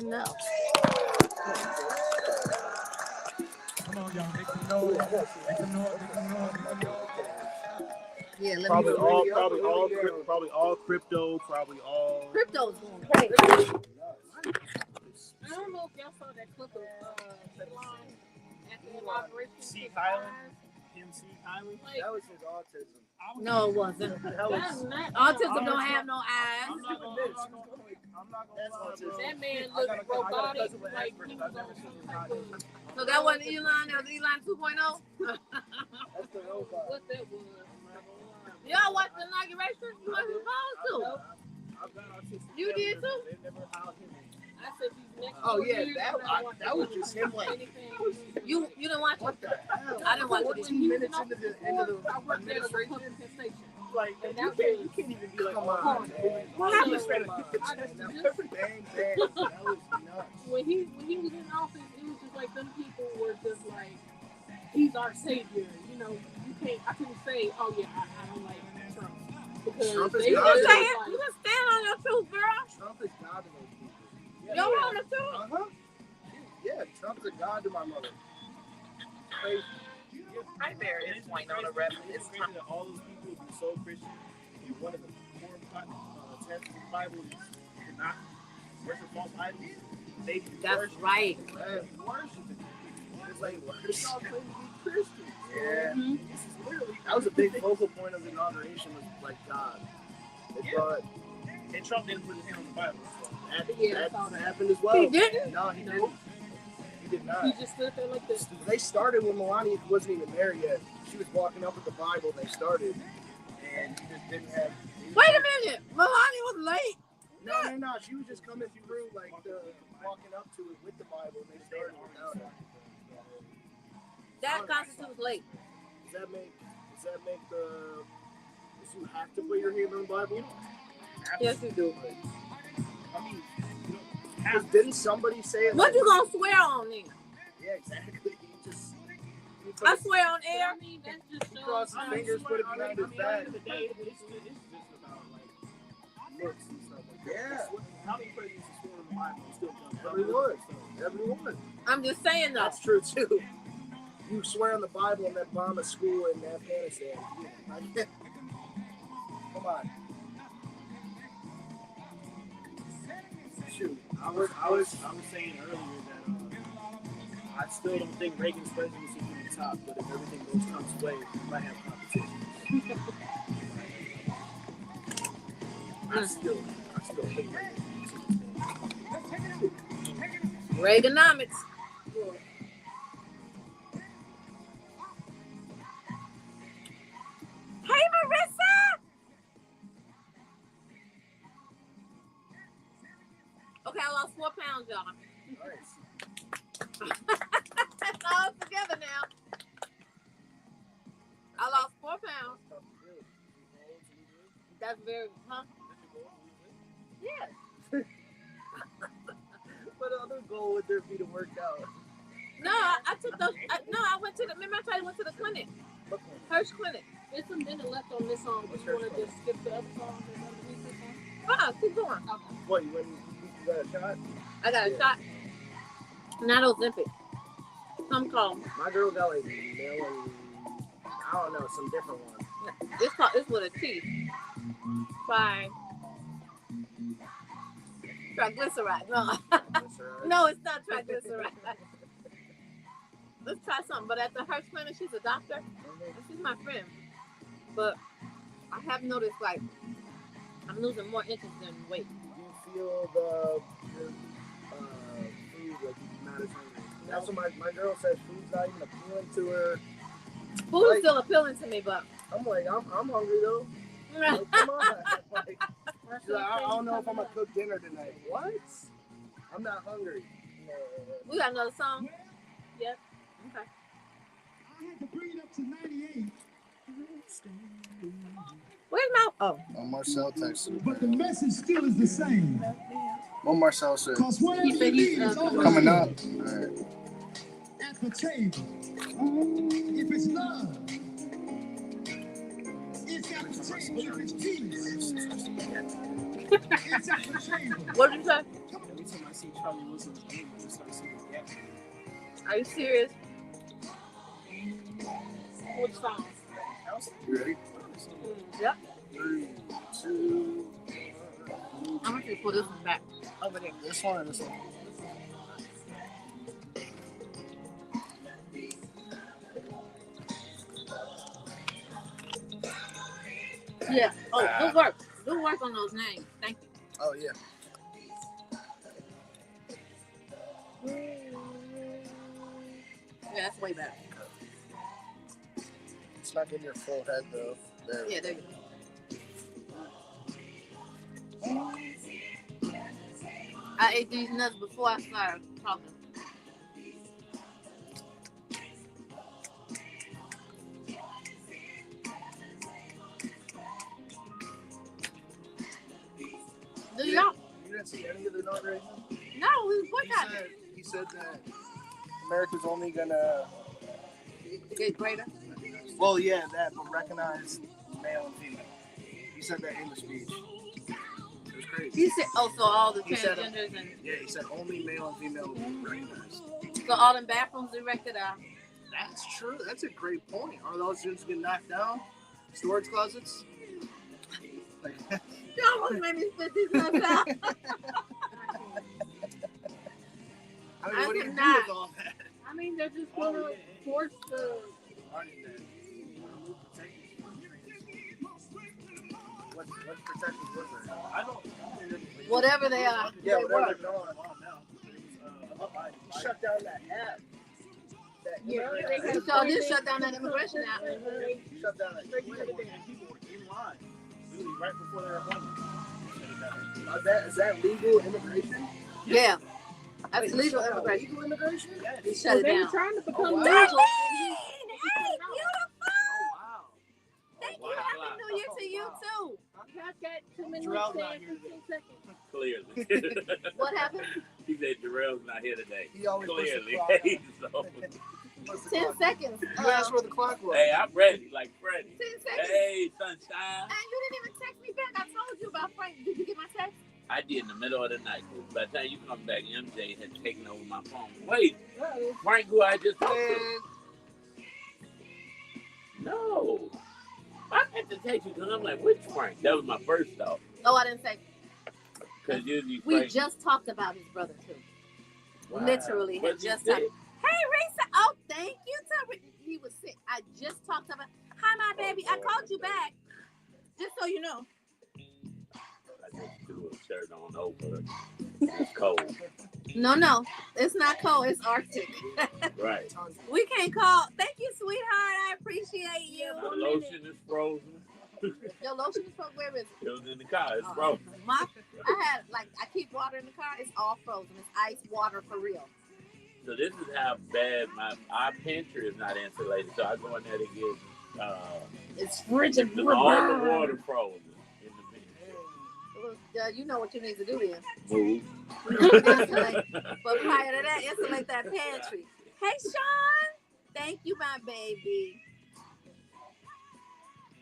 No. Come on, y'all. Make some noise. Make some noise. Make some noise. Make some noise. Yeah, let Probably me all, probably all crypto. Probably all. Crypto's going crazy. I don't know if y'all saw that clip of Elon at the inauguration. C. Kylan. Him, C. Kylan. That was his autism. No, it wasn't. Autism don't have no eyes. I'm not gonna lie, bro. That man looked robotic, like he was on some type of. So that wasn't Elon. That was Elon 2.0. That's the robot. What that was? Y'all watched the inauguration? You wasn't supposed to. You did too? They never allowed him. I said these next Oh 4 yeah, years, that was just him like. You didn't watch it? What the hell? I didn't watch it. 14 minutes into the I worked at a Republican station. like, And you that can't was- even be like, Come come on, on, man. What That happened? was bang, bang. That was nuts. When he was in office, it was just like them people were just like, he's our savior. You know, I couldn't say, oh yeah, I don't like Trump. Because Trump is they You God. were just just say it. like, You just stand on your truth, girl. Trump is God to those people. You don't want the truth. Yeah, Trump's a God to my mother. Crazy. Nightmare is Winona Rep. It's crazy that all those people would be so Christian. If you're one of the core texts of the Bible, is not worship false idols. They be That's worshiping. right. Worshiping. It's like Worship. y'all claim to be Christians. Yeah. Mhm. This is literally That was a big focal point of the inauguration was like God. They brought, and Trump didn't put his hand on the Bible. So. that happened as well. He didn't? No, he didn't. He did not. he just stood there like this. They started when Melania wasn't even there yet. She was walking up with the Bible. They started, and he just didn't have. Wait a minute. Melania was late. No. She was just coming through, like walking up to it with the Bible. And they started without it. That constitutes late. Does that make the? Does you have to put your hand on the Bible? Yes, you do. I mean, Because didn't somebody say it? What you gonna swear on then? Yeah, exactly. He just. I swear on air. I mean, that just He shows. crossed his fingers, put it behind his back. the day, it's just about like looks and stuff like that. Yeah. How many presidents are sworn in the Bible and still done? Everyone. I'm just saying though. That's true too. You swear on the Bible and then bomb a school in Afghanistan. Come on. Shoot. I was saying earlier that I still don't think Reagan's presidency will be top, but if everything goes Trump's way, we might have competition. I still hate Reagan. Reaganomics. Hey, Marissa. Okay, I lost 4 pounds, y'all. Nice. It's all together now. I lost 4 pounds. That's very, huh? Yes. What other goal would there be to work out? No, I took those. I went to the. Remember, I told you I went to the clinic, Hirsch Clinic. There's some minute left on this song. Do you want to just skip the other song that's underneath this one? Keep going. Okay. What, you got a shot? I got a shot. Not Ozempic. Some call. My girl got like melon, I don't know, some different one. It's with a T. Fine. Triglyceride. No. No, it's not triglyceride. Let's try something. But at the Hirsch Clinic, she's a doctor. And she's my friend. But I have noticed, like, I'm losing more interest in weight. You feel the food, like you're not as hungry. That's what my girl says, food's not even appealing to her. Food is still appealing to me, but I'm like, I'm hungry though. Like, come on. Like, she's like, I don't know if I'm gonna cook dinner tonight. What? I'm not hungry. we got another song. Yep. Okay. I had to bring it up to 98. Where's my? Oh. Well, Marcel texted. But the message still is the same. What Marcel said? Because whatever you need is always Coming up. at the table. If it's love, it's at the table. If it's peace, it's at the table. What did you say? Anytime I see Charlie Wilson's name, I just start singing yeah. Are you serious? Which song? You ready? Yep. 3, 2. I'm going to put this one back over there. This one or this one? Yeah. Oh, good work. Good work on those names. Thank you. Oh yeah. Yeah, that's way better. It's not getting your full head though. There. Yeah, there you go. I ate these nuts before I started talking. Do y'all? You didn't see any of the inauguration? No, we boycotted. He said that America's only gonna Get greater. well, yeah, that, but recognize male and female. He said that in the speech. It was crazy. He said, oh, so all the He said, transgenders and yeah, he said only male and female will be recognized. so all them bathrooms erected out. That's true. That's a great point. Are those just getting knocked down? Storage closets? Like, You almost made me spit these nuts out. I mean, what do you do cannot. with all that? I mean, they're just going to force the. What protections was there? I don't. Whatever they are. Yeah, whatever They they're going. Shut down that app. Yeah, So this shut down that immigration app. Shut down that. People were in line, literally right before their appointment. Is that legal immigration? Yeah. That's legal Shut down immigration. Legal immigration? They shut it They were down. trying to become Oh, wow. legal. Hey, beautiful. Wow. Thank you. Happy New Year to you too. I've got 2 minutes Jarrell's not and here 15 seconds. Clearly. What happened? He said Jarrell's not here today. He always puts the Clearly. clock on. So, 10 seconds. You asked where the clock was. hey, I'm ready, like Freddie. 10 seconds. Hey, sunshine. And you didn't even text me back. I told you about Frank. Did you get my text? I did in the middle of the night. By the time you come back, MJ had taken over my phone. Wait, Frank, who I just talked to? No. I had to text you because I'm like, which Frank? That was my first thought. Oh, I didn't say. Because usually We Frank. just talked about his brother too. Wow. Literally, had What you just said? talked. Hey, Risa. Oh, thank you. He was sick. I just talked about. Hi, my baby. I called you back. Just so you know. I just threw a shirt on over. It's cold. No, it's not cold. It's Arctic. Right. We can't call. Thank you, sweetheart. I appreciate you. The lotion is frozen. Your lotion is from where is it? It was in the car. It's frozen. I keep water in the car. It's all frozen. It's ice water for real. So this is how bad our pantry is not insulated. So I go in there to get It's frigid. all the water frozen in the pantry. You know what you need to do then. Move. Insulate. But prior to that, insulate that pantry. Hey, Sean. Thank you, my baby.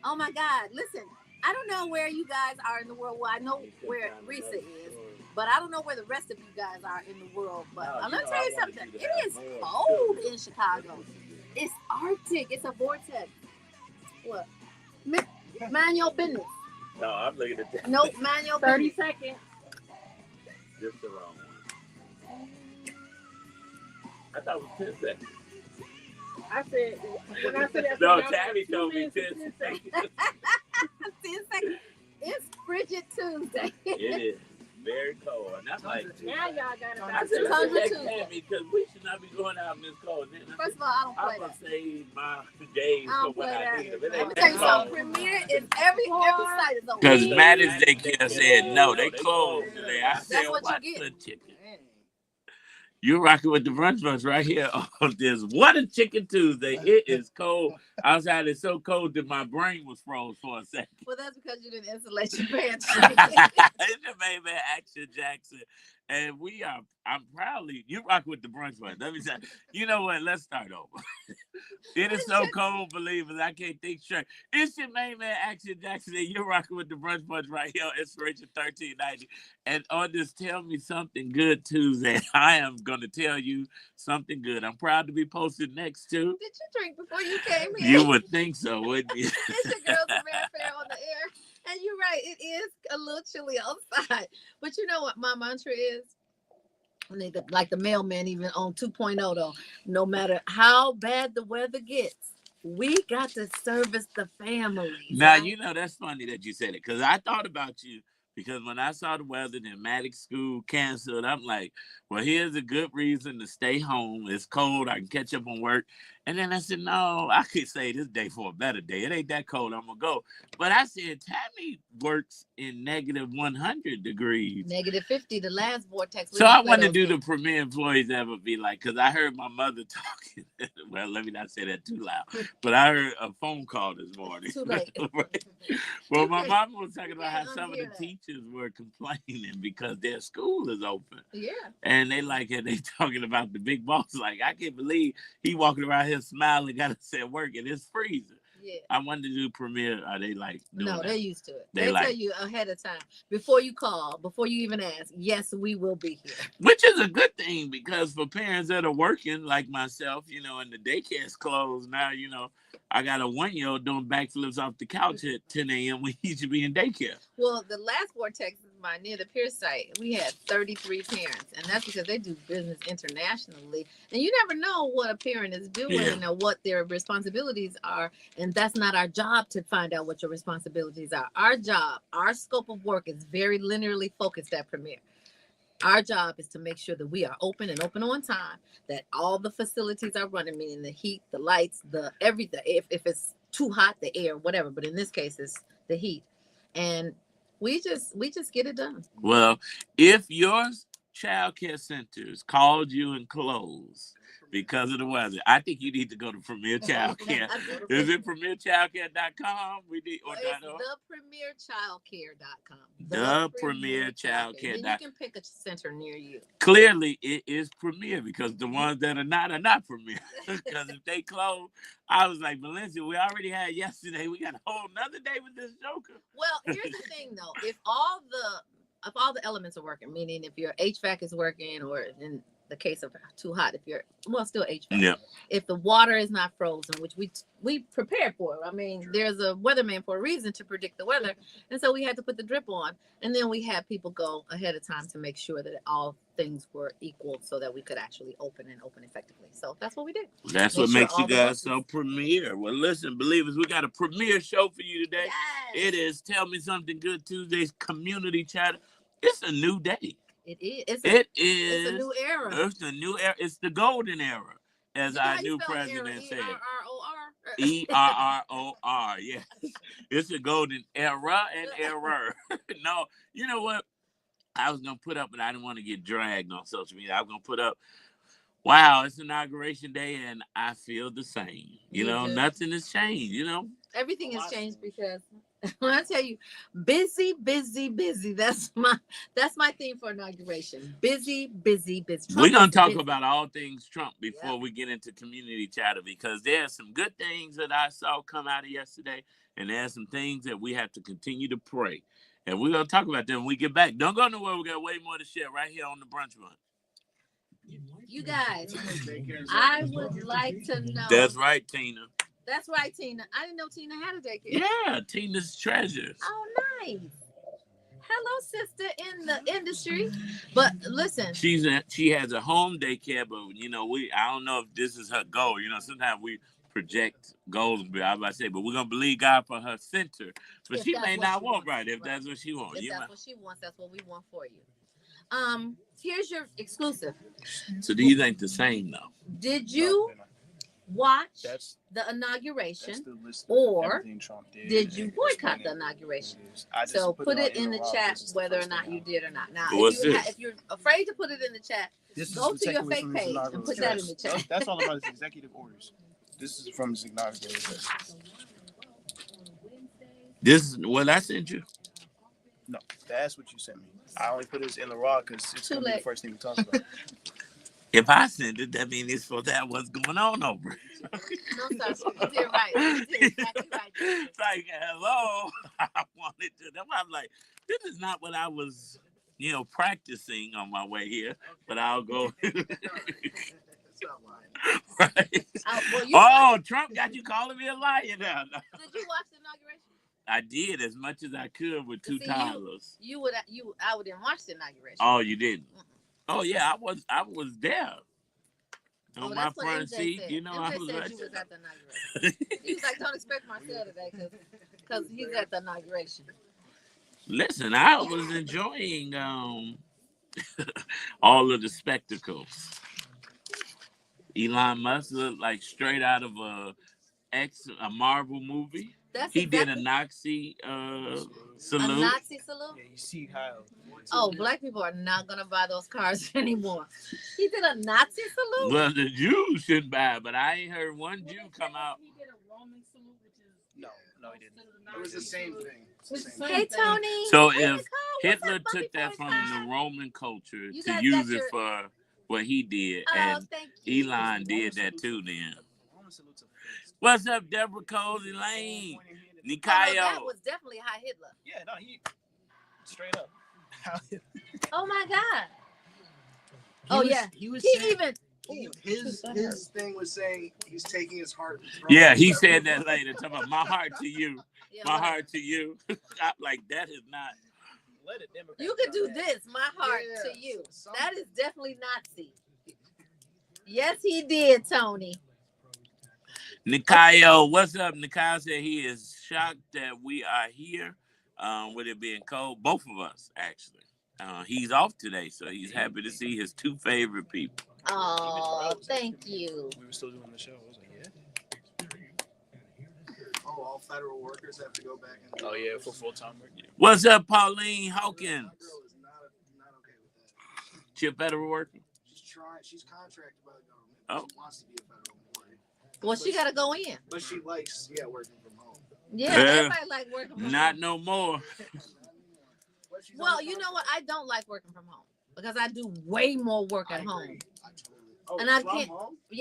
Oh, my God. Listen, I don't know where you guys are in the world. Well, I know where Risa is, but I don't know where the rest of you guys are in the world. But let me tell you something. It is cold in Chicago. It's Arctic. It's a vortex. What? Mind your business. No, I'm looking at that. Nope, mind your 30 business. seconds. Just the wrong one. I thought it was 10 seconds. I said, when I said that, No, Tabby told me 10 seconds. 10 seconds. It's frigid Tuesday. It is very cold. And I'm like, Now y'all got I about said, Tons of let's Tuesday. text me because we should not be going out in this cold. Then I First said, of all, I don't play I'm going that. to save my days I don't for when play I that. need them. It Let me ain't tell you that something. cold. Premiere is every side is over. Because Maddie's daycare said, no, they closed today. I said, That's what what you the get. chicken? You're rocking with the brunch right here on this. What a Chicken Tuesday. It is cold. Outside it's so cold that my brain was froze for a second. Well, that's because you didn't insulate your pantry. It's your baby Action Jackson. And I'm proudly, you rock with the brunch one. Let me say, you know what? Let's start over. It is so cold, believers. I can't think straight. It's your main man, Action Jackson, and you're rocking with the brunch bunch right here on Inspiration 1390. And on this Tell Me Something Good Tuesday, I am going to tell you something good. I'm proud to be posted next to. Did you drink before you came here? You would think so, wouldn't you? It's your girls from Fair on the air. And you're right, it is a little chilly outside. But you know what my mantra is? Like the mailman, even on 2.0, though, no matter how bad the weather gets, we got to service the families. Now, right? you know, that's funny that you said it because I thought about you because when I saw the weather, the Matic school canceled, I'm like, well, here's a good reason to stay home. It's cold. I can catch up on work. And then I said, no, I could say this day for a better day. It ain't that cold. I'm going to go. But I said, Tammy works in negative 100 degrees. Negative 50, the last vortex. So I want to do the premier employees ever be like, because I heard my mother talking. Well, let me not say that too loud. But I heard a phone call this morning. Too late. Right? Well, my mom was talking about how some of the teachers were complaining because their school is open. Yeah. And they talking about the big boss. Like, I can't believe he walking around here smiling, got us at work, and it's freezing. Yeah. I wanted to do premiere. Are they like doing No, that? they're used to it. They tell you ahead of time before you call, before you even ask. Yes, we will be here. Which is a good thing because for parents that are working like myself, you know, and the daycare's closed now, you know, I got a 1-year-old doing backflips off the couch at 10 a.m. when he should be in daycare. Well, the last vortex near the Pierce site, we had 33 parents, and that's because they do business internationally, and you never know what a parent is doing or what their responsibilities are, and that's not our job to find out what your responsibilities are. Our job, our scope of work is very linearly focused at Premier. Our job is to make sure that we are open and open on time, that all the facilities are running, meaning the heat, the lights, the everything. If it's too hot, the air, whatever. But in this case, it's the heat. And we just get it done. Well, if your child care centers called you and closed because of the weather, I think you need to go to Premier Child Care. Is it premierchildcare.com? It's thepremierchildcare.com. Thepremierchildcare.com. And you can pick a center near you. Clearly, it is Premier because the ones that are not Premier. Because if they close, I was like, Valencia, we already had yesterday. We got a whole nother day with this joker. Well, here's the thing, though. If all the elements are working, meaning if your HVAC is working, or in the case of too hot, if you're still HVAC. Yeah. If the water is not frozen, which we prepared for. I mean, there's a weatherman for a reason to predict the weather, and so we had to put the drip on, and then we had people go ahead of time to make sure that all things were equal, so that we could actually open effectively. So that's what we did. That's what makes you guys so premier. Well, listen, believers, we got a premiere show for you today. Yes. It is Tell Me Something Good Tuesday's community chat. It's a new day. It is. It's a new era. It's a new era. It's the golden era, as our new president said. ERROR. Yes. It's a golden era and error. No, you know what? I was going to put up, but I didn't want to get dragged on social media. I was going to put up, wow, it's inauguration day, and I feel the same. You know, nothing has changed, you know. Everything has changed because when I tell you, busy. That's my theme for inauguration. Busy. We're gonna talk about all things Trump before we get into community chatter, because there's some good things that I saw come out of yesterday, and there's some things that we have to continue to pray. And we're gonna talk about them when we get back. Don't go nowhere. We got way more to share right here on the Brunch Run. You guys, I would like to know. That's right, Tina. That's right, Tina. I didn't know Tina had a daycare. Yeah, Tina's Treasures. Oh, nice. Hello, sister in the industry. But listen, she has a home daycare, but you know, I don't know if this is her goal. You know, sometimes we project goals, I was about to say, but we're gonna believe God for her center. But she may not want, right? If that's what she wants. If that's what she wants, that's what we want for you. Here's your exclusive. So these ain't the same though. Did you watch the inauguration, or did you boycott the inauguration? So put it in the chat whether or not you did or not. Now, if you're afraid to put it in the chat, go to your fake page and put that in the chat. That's all about his executive orders. This is from his inauguration. This is what I sent you. No, that's what you sent me. I only put this in the raw because it's going to be the first thing we talk about. If I send it, that means it's supposed to have what's going on over. No, sir. You did right. You did exactly right. It's like, hello. I wanted to. That's why I'm like, this is not what I was, practicing on my way here. But I'll go. Right. Trump got you calling me a liar now. Did you watch the inauguration? I did as much as I could with two toddlers. I didn't watch the inauguration. Oh, you didn't? Mm-mm. Oh yeah, I was there. On my front seat, MJ I was said you was at the inauguration. He was like, don't expect Marcel today because he's at the inauguration. Listen, I was enjoying all of the spectacles. Elon Musk looked like straight out of a Marvel movie. He did a Nazi salute. A Nazi salute? Yeah, you see how. Oh, black people are not going to buy those cars anymore. He did a Nazi salute? Well, the Jews should buy, but I ain't heard one Jew come out. He did a Roman salute, which is... No, he didn't. It was the same thing. Hey, Tony. So if Hitler took that from the Roman culture to use it for what he did, and Elon did that too then. What's up, Deborah Cozy Lane? Nikayo. That was definitely high Hitler. Yeah, no, he straight up. Oh my God. His thing was saying he's taking his heart. Yeah, he said that later. Talking about my heart to you, my heart to you. I'm like, that is not. You could do this, my heart to you. That is definitely Nazi. Yes, he did, Tony. Nikayo, what's up? Nikayo said he is shocked that we are here with it being cold. Both of us, actually. He's off today, so he's happy to see his two favorite people. Oh, thank you. We were still doing the show. I was like, yeah. Oh, all federal workers have to go back. Oh, yeah, for full-time work. Yeah. What's up, Pauline Hawkins? That girl is not okay with that. She a federal worker? She's contracted by the government. Oh. She wants to be a federal employee. Well, she got to go in. But she likes, working from home. Yeah, everybody like working from home. Not no more. Well, you know what? I don't like working from home because I do way more work at home. And I can't,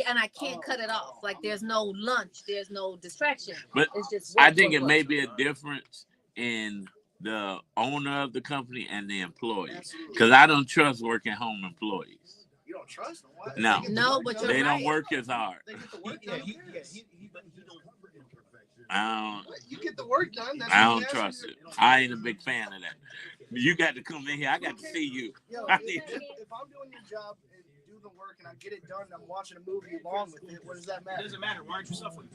and I can't cut it off. Like there's no lunch, there's no distraction. But it's just I think it may be a difference in the owner of the company and the employee, because I don't trust working home employees. You don't trust them? What? No, but they don't work as hard. You get the work done. I don't trust it. I ain't a big fan of that. You got to come in here. I got to see you. Yo, if I'm doing your job and do the work and I get it done and I'm watching a movie along with it, what does that matter? It doesn't matter. Why aren't you suffering?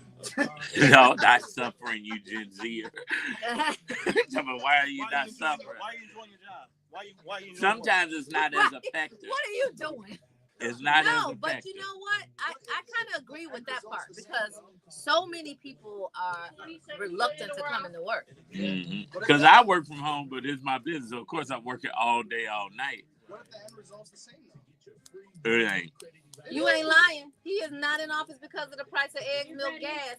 No, not suffering, you Gen Zer. Why are you not suffering? Why are you enjoying your job? Why you Sometimes it's not as effective. What are you doing? It's not as effective. But you know what? I kind of agree with that part because so many people are reluctant to come into work. Because I work from home, but it's my business. So of course, I'm working all day, all night. What if the end result's the same though? It ain't. You ain't lying. He is not in office because of the price of eggs, milk, gas.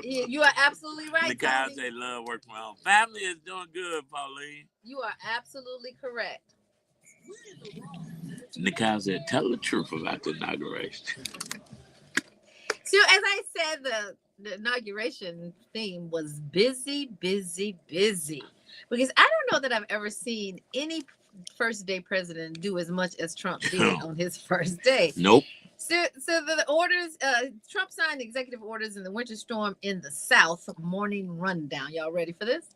You are absolutely right. The guys, they love working from home. Family is doing good, Pauline. You are absolutely correct. Nikai said, tell the truth about the inauguration. So, as I said, the inauguration theme was busy, busy, busy. Because I don't know that I've ever seen any first day president do as much as Trump did on his first day. Nope. So the orders, Trump signed executive orders in the winter storm in the South. Morning rundown. Y'all ready for this?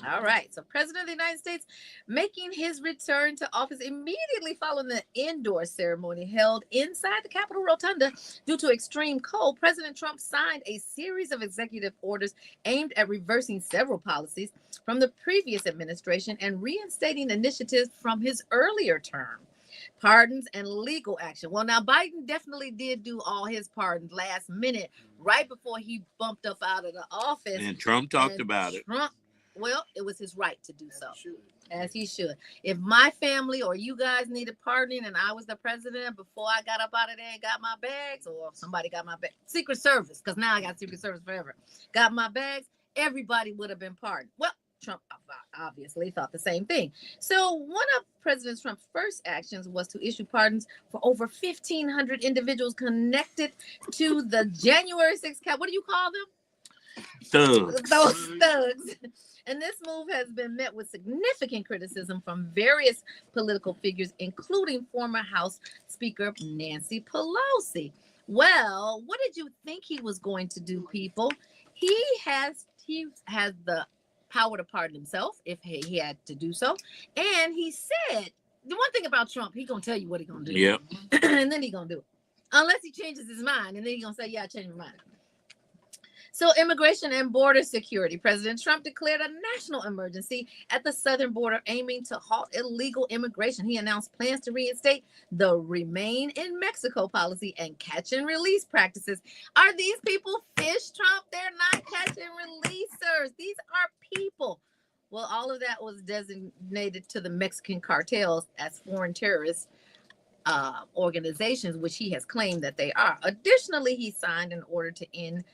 All right. So President of the United States making his return to office immediately following the indoor ceremony held inside the Capitol Rotunda due to extreme cold. President Trump signed a series of executive orders aimed at reversing several policies from the previous administration and reinstating initiatives from his earlier term. Pardons and legal action. Well, now Biden definitely did do all his pardons last minute, right before he bumped up out of the office. And Trump talked about it. Well, it was his right to do so, as he should. If my family or you guys needed pardoning and I was the president before I got up out of there and got my bags, or if somebody got my bags, Secret Service, because now I got Secret Service forever, got my bags, everybody would have been pardoned. Well, Trump obviously thought the same thing. So one of President Trump's first actions was to issue pardons for over 1,500 individuals connected to the January 6th What do you call them? Thugs. Those thugs. And this move has been met with significant criticism from various political figures, including former House Speaker Nancy Pelosi. Well, what did you think he was going to do, people? He has the power to pardon himself if he had to do so. And he said, the one thing about Trump, he's going to tell you what he's going to do. Yep. And then he's going to do it. Unless he changes his mind. And then he's going to say, yeah, I changed my mind. So immigration and border security. President Trump declared a national emergency at the southern border, aiming to halt illegal immigration. He announced plans to reinstate the Remain in Mexico policy and catch and release practices. Are these people fish, Trump? They're not catch and releasers. These are people. Well, all of that was designated to the Mexican cartels as foreign terrorist organizations, which he has claimed that they are. Additionally, he signed an order to end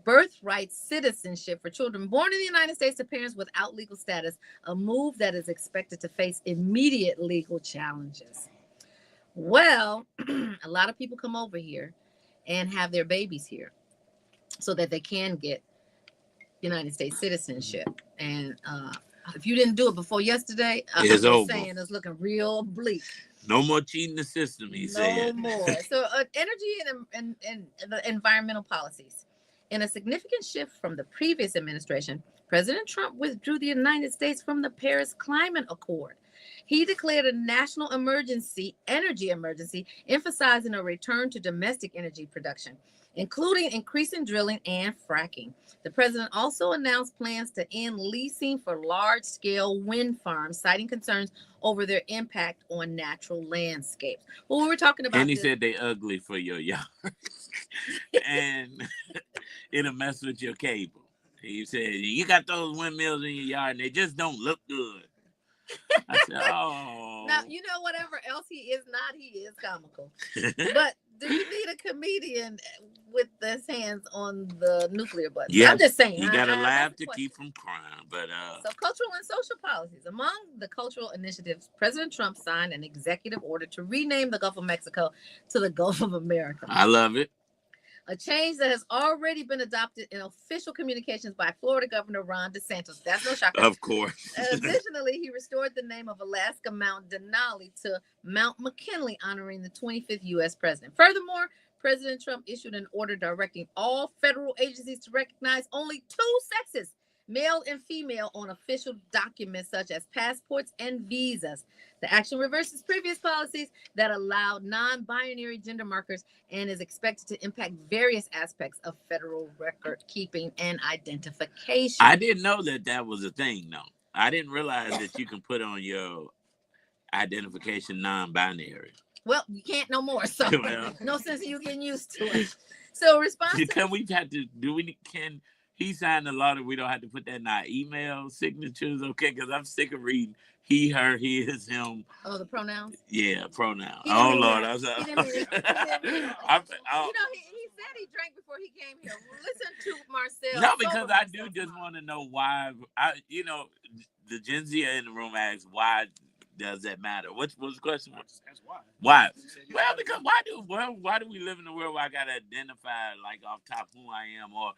birthright citizenship for children born in the United States to parents without legal status, a move that is expected to face immediate legal challenges. Well, a lot of people come over here and have their babies here so that they can get United States citizenship. And if you didn't do it before yesterday, It's over. Saying it's looking real bleak. No more cheating the system, he said. No more. So energy and the environmental policies. In a significant shift from the previous administration, President Trump withdrew the United States from the Paris Climate Accord. He declared a national energy emergency, emphasizing a return to domestic energy production, including increasing drilling and fracking. The president also announced plans to end leasing for large-scale wind farms, citing concerns over their impact on natural landscapes. Well, we were talking about And he said they ugly for your yard. And it'll mess with your cable. He said, you got those windmills in your yard and they just don't look good. I said, oh. Now, you know, whatever else he is not, he is comical. But do you need a comedian with his hands on the nuclear button? Yeah, I'm just saying. You got to laugh to keep from crying. But So cultural and social policies. Among the cultural initiatives, President Trump signed an executive order to rename the Gulf of Mexico to the Gulf of America. I love it. A change that has already been adopted in official communications by Florida Governor Ron DeSantis. That's no shocker. Of course. Additionally, he restored the name of Alaska Mount Denali to Mount McKinley, honoring the 25th U.S. president. Furthermore, President Trump issued an order directing all federal agencies to recognize only two sexes, male and female, on official documents such as passports and visas. The action reverses previous policies that allowed non-binary gender markers and is expected to impact various aspects of federal record keeping and identification. I didn't know that was a thing, though. I didn't realize that you can put on your identification non-binary. Well, you can't no more, so no sense in you getting used to it. So Can he sign the law that we don't have to put that in our email signatures? Okay, because I'm sick of reading he, her, his, him. Oh, the pronouns? Yeah, pronouns. Oh, Lord. I was he said he drank before he came here. Listen to Marcel. No, because I do just want to know why. The Gen Z in the room asks, why does that matter? What was the question? That's why. Why? Well, because why do we live in a world where I got to identify, like, off top who I am, or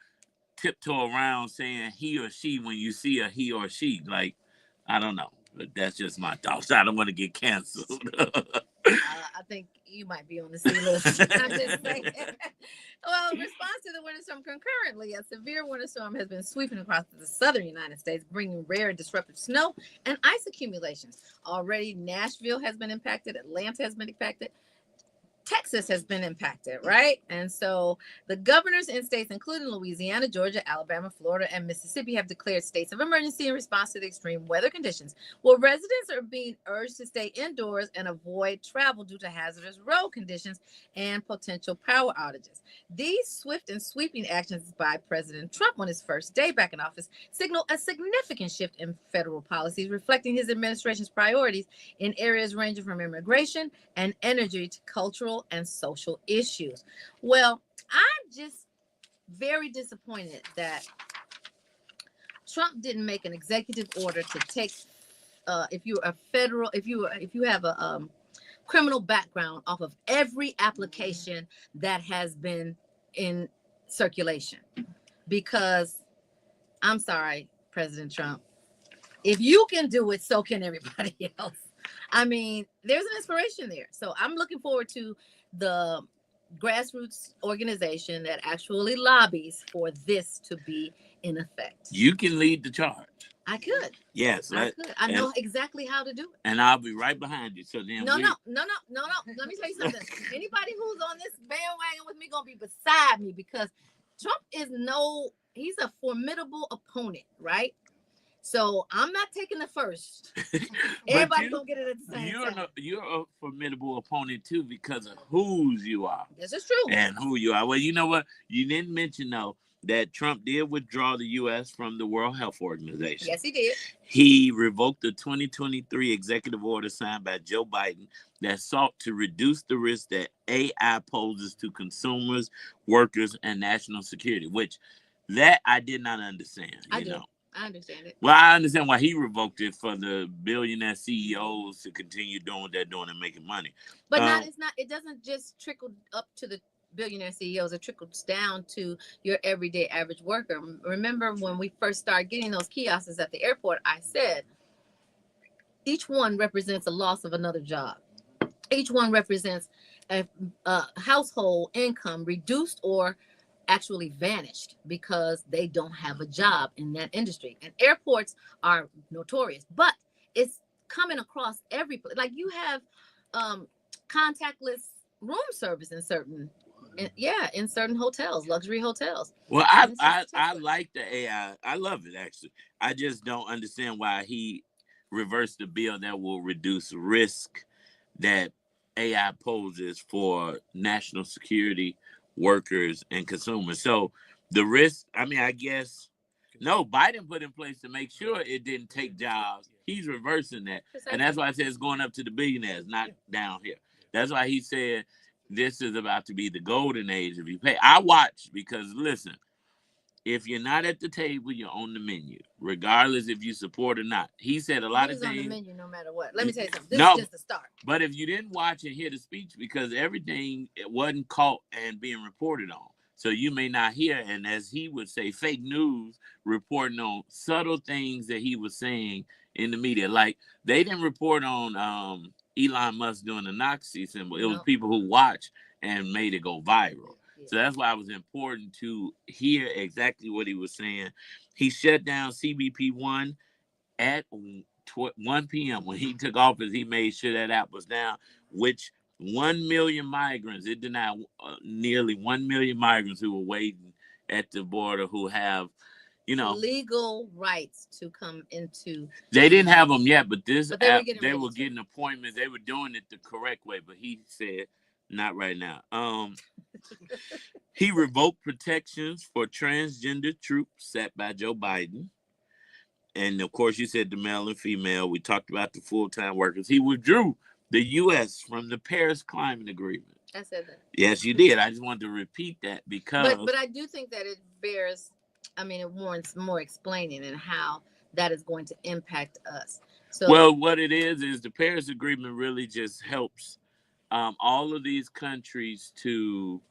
tiptoe around saying he or she when you see a he or she? Like, I don't know. But that's just my thoughts. I don't want to get canceled. I think you might be on the C list. I'm just saying. Well, in response to the winter storm, concurrently, a severe winter storm has been sweeping across the southern United States, bringing rare and disruptive snow and ice accumulations. Already, Nashville has been impacted. Atlanta has been impacted. Texas has been impacted, right? And so the governors in states including Louisiana, Georgia, Alabama, Florida, and Mississippi have declared states of emergency in response to the extreme weather conditions. Well, residents are being urged to stay indoors and avoid travel due to hazardous road conditions and potential power outages. These swift and sweeping actions by President Trump on his first day back in office signal a significant shift in federal policies, reflecting his administration's priorities in areas ranging from immigration and energy to cultural and social issues. Well, I'm just very disappointed that Trump didn't make an executive order to take if you have a criminal background off of every application that has been in circulation. Because I'm sorry, President Trump, if you can do it, so can everybody else. I mean, there's an inspiration there. So I'm looking forward to the grassroots organization that actually lobbies for this to be in effect. You can lead the charge. I could. Yes, I could. I know exactly how to do it. And I'll be right behind you. So then no. Let me tell you something. Anybody who's on this bandwagon with me gonna be beside me, because Trump he's a formidable opponent, right? So I'm not taking the first. Everybody gonna get it at the same time. You're a formidable opponent too because of whose you are. This is true. And who you are. Well, you know what? You didn't mention though that Trump did withdraw the U.S. from the World Health Organization. Yes, he did. He revoked the 2023 executive order signed by Joe Biden that sought to reduce the risk that AI poses to consumers, workers, and national security, which that I did not understand. I understand it. Well, I understand why he revoked it for the billionaire CEOs to continue doing what they're doing and making money. But it doesn't just trickle up to the billionaire CEOs, it trickles down to your everyday average worker. Remember when we first started getting those kiosks at the airport, I said each one represents a loss of another job. Each one represents a household income reduced or actually vanished because they don't have a job in that industry. And airports are notorious, but it's coming across every place. Like you have contactless room service in certain hotels, luxury hotels. Well, I like the AI. I love it, actually. I just don't understand why he reversed the bill that will reduce risk that AI poses for national security, workers, and consumers. So the risk, I guess, no, Biden put in place to make sure it didn't take jobs. He's reversing that. And that's why I said it's going up to the billionaires, not down here. That's why he said this is about to be the golden age if you pay. I watch because, listen, if you're not at the table, you're on the menu, regardless if you support or not. He said a lot of things. On the menu no matter what. Let me tell you something. This is just the start. But if you didn't watch and hear the speech, because everything wasn't caught and being reported on. So you may not hear, and as he would say, fake news reporting on subtle things that he was saying in the media. Like they didn't report on Elon Musk doing the Nazi symbol. It was people who watched and made it go viral. So that's why it was important to hear exactly what he was saying. He shut down CBP1 at 1 p.m. When he took office, he made sure that app was down, which 1 million migrants, it denied nearly 1 million migrants who were waiting at the border who have, legal rights to come into. They didn't have them yet, but this app, they were getting appointments. They were doing it the correct way, but he said, not right now. He revoked protections for transgender troops set by Joe Biden. And of course, you said the male and female. We talked about the full-time workers. He withdrew the U.S. from the Paris Climate Agreement. I said that. Yes, you did. I just wanted to repeat that because. But I do think that it bears. It warrants more explaining and how that is going to impact us. So, well, what it is the Paris Agreement really just helps all of these countries to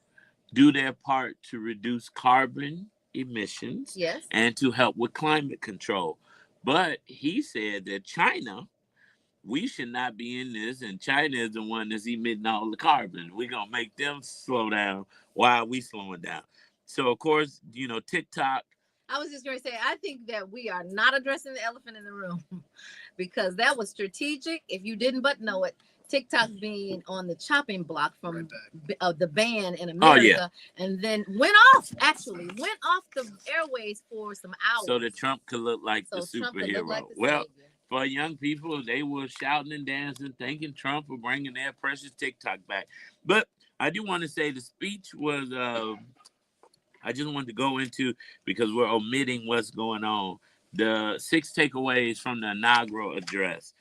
do their part to reduce carbon emissions, yes, and to help with climate control. But he said that China, we should not be in this, and China is the one that's emitting all the carbon. We're going to make them slow down while we slowing down. So, of course, TikTok. I was just going to say, I think that we are not addressing the elephant in the room because that was strategic. If you didn't but know it, TikTok being on the chopping block from the ban in America, and then went off the airways for some hours. So that Trump could look like the superhero. Well, for young people, they were shouting and dancing, thanking Trump for bringing their precious TikTok back. But I do want to say the speech was, I just wanted to go into, because we're omitting what's going on, the 6 takeaways from the inaugural address.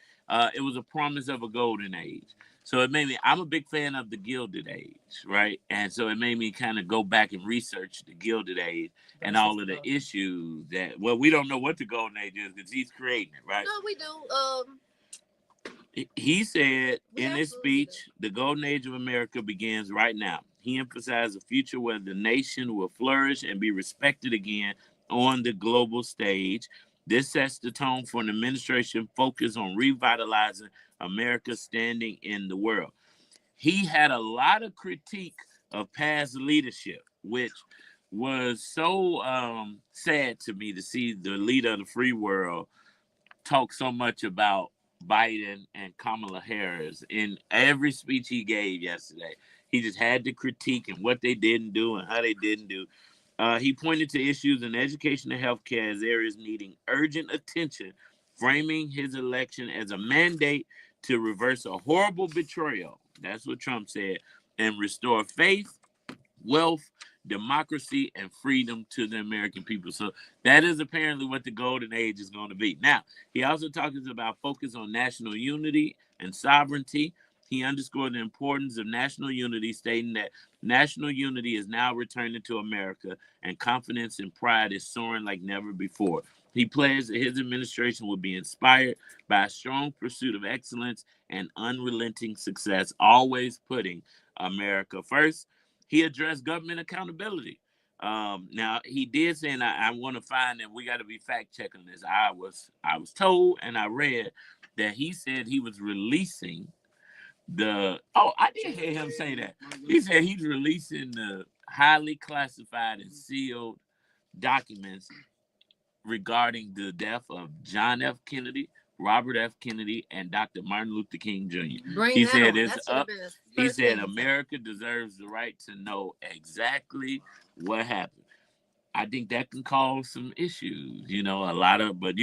It was a promise of a golden age. So it made me, I'm a big fan of the Gilded Age, right? And so it made me kind of go back and research the Gilded Age and all of the issues that, well, we don't know what the Golden Age is because he's creating it, right? No, we do. He said We in his absolutely speech, the Golden Age of America begins right now. He emphasized a future where the nation will flourish and be respected again on the global stage. This sets the tone for an administration focused on revitalizing America's standing in the world. He had a lot of critique of past leadership, which was so sad to me to see the leader of the free world talk so much about Biden and Kamala Harris in every speech he gave yesterday. He just had to critique and what they didn't do and how they didn't do. He pointed to issues in education and healthcare as areas needing urgent attention, framing his election as a mandate to reverse a horrible betrayal. That's what Trump said, and restore faith, wealth, democracy, and freedom to the American people. So that is apparently what the golden age is going to be. Now, he also talks about focus on national unity and sovereignty. He underscored the importance of national unity, stating that national unity is now returning to America and confidence and pride is soaring like never before. He pledged that his administration will be inspired by a strong pursuit of excellence and unrelenting success, always putting America first. He addressed government accountability. Now he did say, and I want to find that we got to be fact checking this. I was told and I read that he said he was releasing the. Oh, I did hear him say that. He said he's releasing the highly classified and sealed documents regarding the death of John F. Kennedy, Robert F. Kennedy, and Dr. Martin Luther King Jr. He said it's up. He said America deserves the right to know exactly what happened. I think that can cause some issues, a lot of, but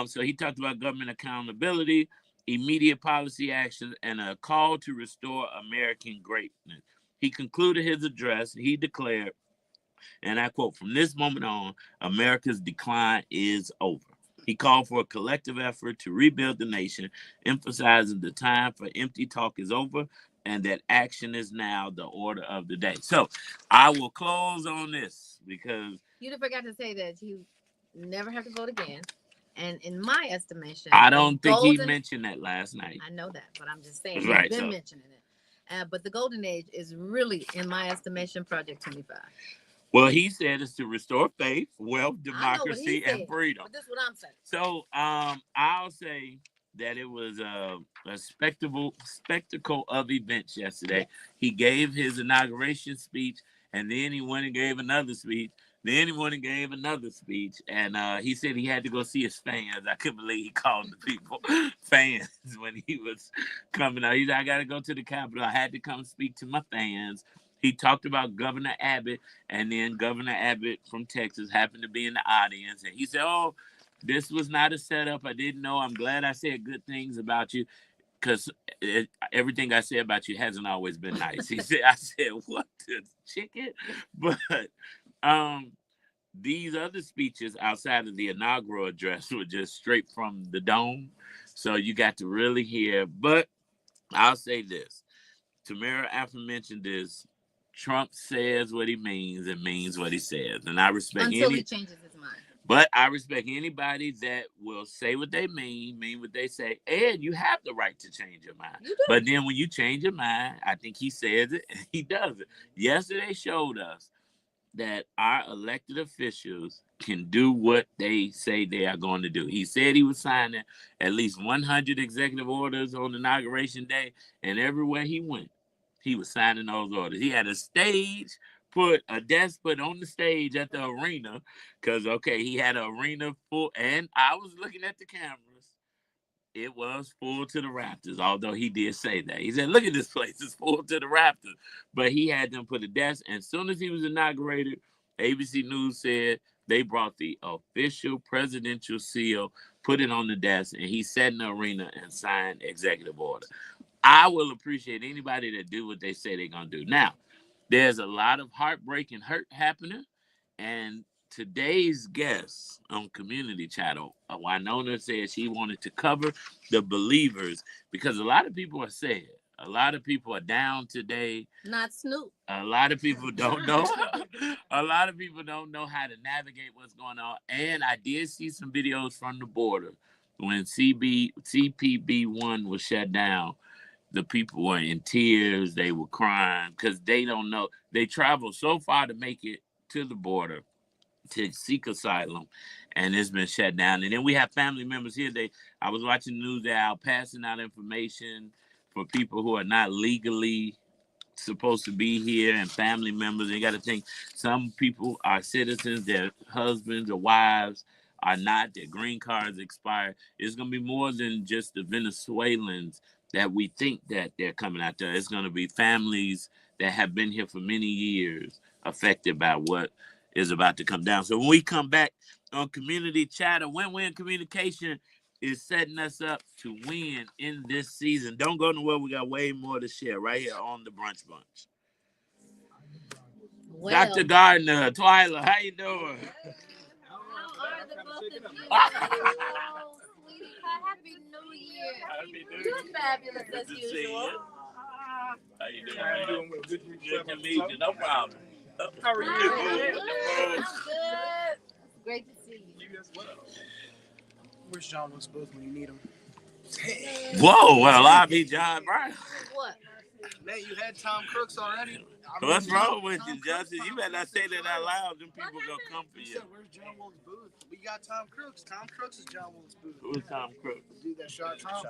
so he talked about government accountability, immediate policy actions, and a call to restore American greatness. He concluded his address. He declared, and I quote, "From this moment on, America's decline is over." He called for a collective effort to rebuild the nation, emphasizing the time for empty talk is over and that action is now the order of the day. So I will close on this because you forgot to say that you never have to vote again. And in my estimation, I don't think he mentioned that last night. I know that, but I'm just saying he's been mentioning it. But the golden age is really, in my estimation, Project 25. Well, he said it's to restore faith, wealth, democracy, and freedom. But this is what I'm saying. So I'll say that it was a spectacle of events yesterday. Yes. He gave his inauguration speech, and then he went and gave another speech. Then he went and gave another speech, and he said he had to go see his fans. I couldn't believe he called the people fans when he was coming out. He said, "I got to go to the Capitol. I had to come speak to my fans." He talked about Governor Abbott, and then Governor Abbott from Texas happened to be in the audience. And he said, "Oh, this was not a setup. I didn't know. I'm glad I said good things about you because everything I said about you hasn't always been nice." He said, "I said, what the chicken?" But these other speeches outside of the inaugural address were just straight from the dome. So you got to really hear. But I'll say this. Tamara aforementioned this. Trump says what he means and means what he says. And I respect until he changes his mind. But I respect anybody that will say what they mean what they say. And you have the right to change your mind. You do. But then when you change your mind, I think he says it and he does it. Yesterday showed us that our elected officials can do what they say they are going to do. He said he was signing at least 100 executive orders on Inauguration Day, and everywhere he went, he was signing those orders. He had a desk put on the stage at the arena because, he had an arena full, and I was looking at the cameras. It was full to the rafters, although he did say that. He said, "Look at this place, it's full to the rafters." But he had them put a desk, and as soon as he was inaugurated, ABC News said they brought the official presidential seal, put it on the desk, and he sat in the arena and signed executive order. I will appreciate anybody that do what they say they're going to do. Now, there's a lot of heartbreak and hurt happening, and today's guest on Community Channel, Winona said she wanted to cover the believers because a lot of people are sad. A lot of people are down today. Not Snoop. A lot of people don't know. A lot of people don't know how to navigate what's going on. And I did see some videos from the border when CPB1 was shut down. The people were in tears. They were crying because they don't know. They traveled so far to make it to the border to seek asylum, and it's been shut down. And then we have family members here. I was watching the news. They're out passing out information for people who are not legally supposed to be here and family members. You got to think some people are citizens, their husbands or wives are not, their green cards expire. It's going to be more than just the Venezuelans that we think that they're coming out there. It's going to be families that have been here for many years affected by what is about to come down. So when we come back on Community Chatter, Win-Win Communication is setting us up to win in this season. Don't go nowhere. We got way more to share right here on the Brunch Bunch. Well, Dr. Gardner, Twyla, how you doing? How are the both of you? Sweetie pie, Happy New Year. You're fabulous as usual. How you doing? How you doing? Good to meet you. No problem. How are you? I'm good. It's great to see you. You as well. Where's John Wilkes Booth when you need him? Whoa, well, I'll be John Brown. What? Man, you had Tom Crooks already. What's wrong with you, Justin? You better not say that out loud. Them people gonna come for you. Where's John Wilkes Booth? We got Tom Crooks. Tom Crooks is John Wilkes Booth. Who's Tom Crooks? Dude, that shot Tom.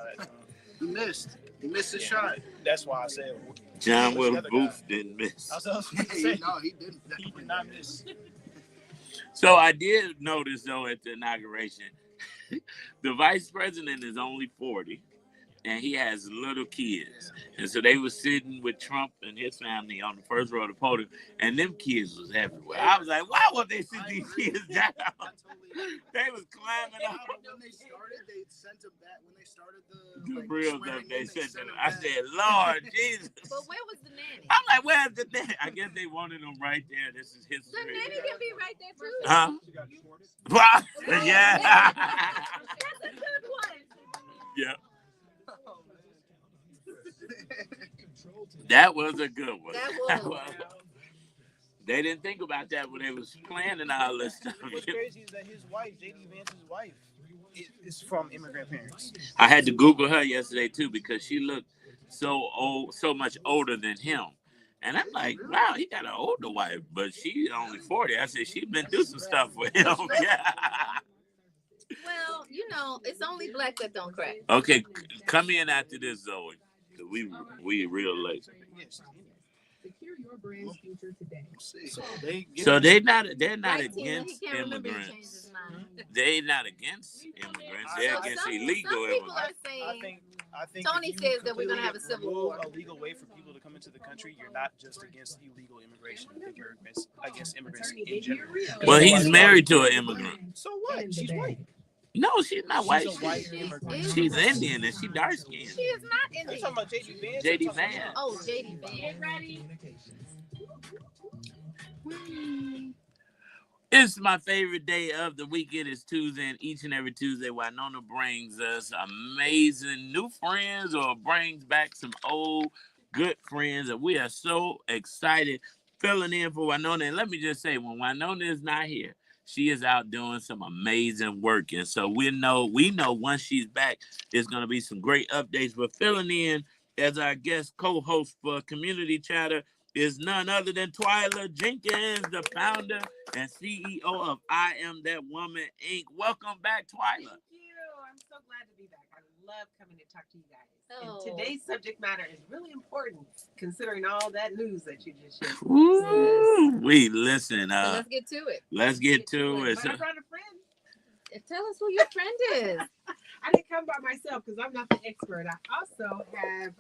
He missed. He missed his shot. That's why I said John Wilkes Booth didn't miss. No, he didn't. He did not miss. So I did notice though at the inauguration, the vice president is only 40. And he has little kids. And so they were sitting with Trump and his family on the first row of the podium, and them kids was everywhere. I was like, why would they sit these kids down? They was climbing up. When they started, they sent them back. When they started the real stuff, they sent them. I said, Lord Jesus. But where was the nanny? I'm like, where's the nanny? I guess they wanted them right there. This is history. The nanny can be right there too. Huh? Yeah. That's a good one. Yeah. That was a good one. That was. They didn't think about that when they was planning all this stuff. What's crazy is that his wife, J.D. Vance's wife, is from immigrant parents. I had to Google her yesterday too because she looked so old, so much older than him. And I'm like, wow, he got an older wife, but she's only 40. I said, she's been through some stuff with him. Yeah. Well, you know, it's only black that don't crack. Okay, come in after this, Zoe. We real late. Secure your brand's future today. So they're not Right, against he can't remember to change immigrants. his mind. They're not against immigrants. They're So against some illegal people immigrants. are saying, I think Tony if you says that we're gonna have a completely civil war. remove a legal way for people to come into the country, you're not just against illegal immigration. I think you're against immigrants in general. Well, he's married to an immigrant. So what? She's white. No, she's not white. She's a white immigrant. She's Indian and she dark skinned. she is not Are you Indian. talking about J.D. Vance? J.D. Vance. Oh, J.D. Vance. It's my favorite day of the week. It is Tuesday, and each and every Tuesday, Winona brings us amazing new friends or brings back some old good friends, and we are so excited filling in for Winona. And let me just say, when Winona is not here, she is out doing some amazing work, and so we know once she's back, there's going to be some great updates. But filling in as our guest co-host for Community Chatter is none other than Twyla Jenkins, the founder and CEO of I Am That Woman, Inc. Welcome back, Twyla. Thank you. I'm so glad to be back. I love coming to talk to you guys. Oh. And today's subject matter is really important, considering all that news that you just shared. Woo, we listen. So let's get to it. Let's get to it. But I brought a friend. Tell us who your friend is. I didn't come by myself because I'm not the expert. I also have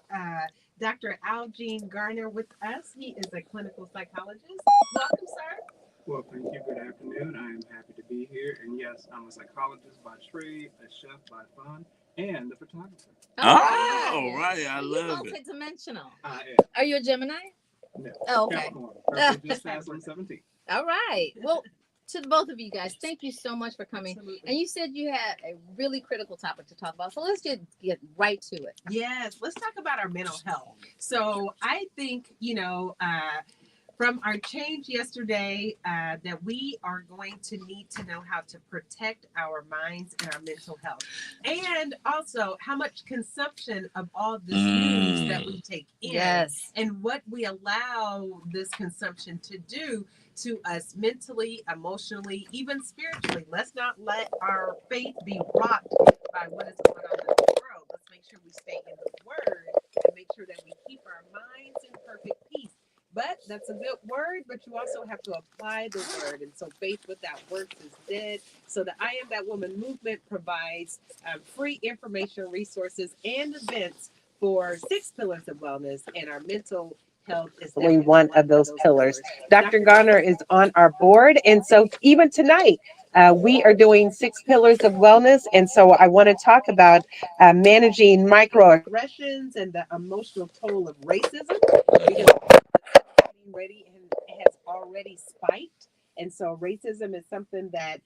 Dr. Algene Garner with us. He is a clinical psychologist. Welcome, sir. Well, thank you. Good afternoon. I am happy to be here. And yes, I'm a psychologist by trade, a chef by fun, and a photographer. Oh, right. I love it. Multidimensional. I Are you a Gemini? am. No. Oh, okay. Capricorn. Birthday just passed on 17th. All right. Well, to both of you guys, thank you so much for coming. Absolutely. And you said you had a really critical topic to talk about. So let's just get right to it. Yes, let's talk about our mental health. So I think, from our change yesterday, that we are going to need to know how to protect our minds and our mental health. And also how much consumption of all this news that we take in, Yes. and what we allow this consumption to do to us mentally, emotionally, even spiritually. Let's not let our faith be rocked by what is going on in the world. Let's make sure we stay in the Word and make sure that we keep our minds in perfect peace. But that's a good word, but you also have to apply the word. And so faith without works is dead. So the I Am That Woman movement provides free information, resources, and events for 6 pillars of wellness, and our mental health is definitely one of those pillars. Dr. Garner is on our board. And so even tonight, we are doing 6 pillars of wellness. And so I want to talk about managing microaggressions and the emotional toll of racism, because ready and has already spiked. And so racism is something that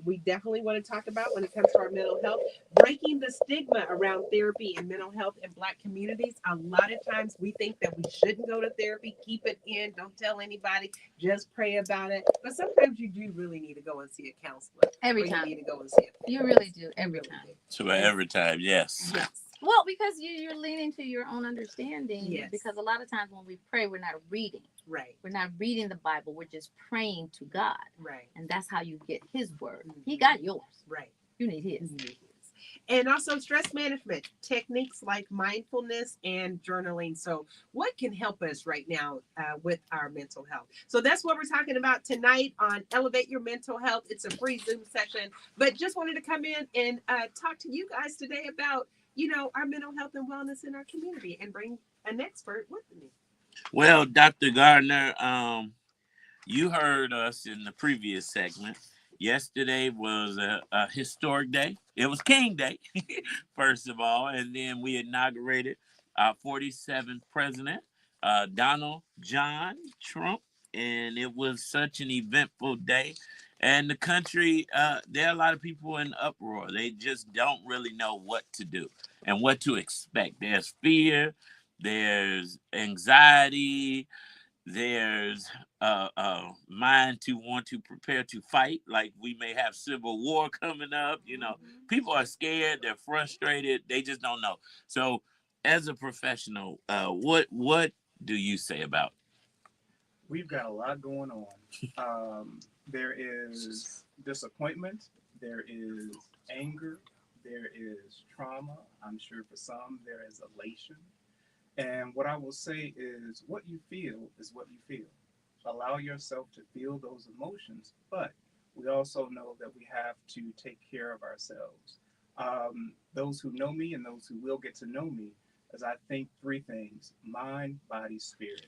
we definitely want to talk about when it comes to our mental health. Breaking the stigma around therapy and mental health in Black communities. A lot of times we think that we shouldn't go to therapy, keep it in, don't tell anybody, just pray about it. But sometimes you do really need to go and see a counselor. Every time. You need to go and see a therapist. You really do. Every time. So every time, yes. Yes. Well, because you're leaning to your own understanding. Yes. Because a lot of times when we pray, we're not reading. Right. We're not reading the Bible. We're just praying to God. Right. And that's how you get His word. Mm-hmm. He got yours. Right. You need His. Mm-hmm. And also stress management techniques like mindfulness and journaling. So what can help us right now with our mental health? So that's what we're talking about tonight on Elevate Your Mental Health. It's a free Zoom session, but just wanted to come in and talk to you guys today about, our mental health and wellness in our community, and bring an expert with me. Well, Dr. Gardner, you heard us in the previous segment. Yesterday was a historic day. It was King Day, first of all, and then we inaugurated our 47th president, Donald John Trump, and it was such an eventful day. And the country, there are a lot of people in uproar. They just don't really know what to do and what to expect. There's fear, there's anxiety, there's mind to want to prepare to fight, like we may have civil war coming up. People are scared, they're frustrated, they just don't know. So as a professional, what do you say about We've got a lot going on. There is disappointment, there is anger, there is trauma. I'm sure for some there is elation. And what I will say is, what you feel is what you feel. Allow yourself to feel those emotions, but we also know that we have to take care of ourselves. Those who know me and those who will get to know me, as I think 3 things: mind, body, spirit.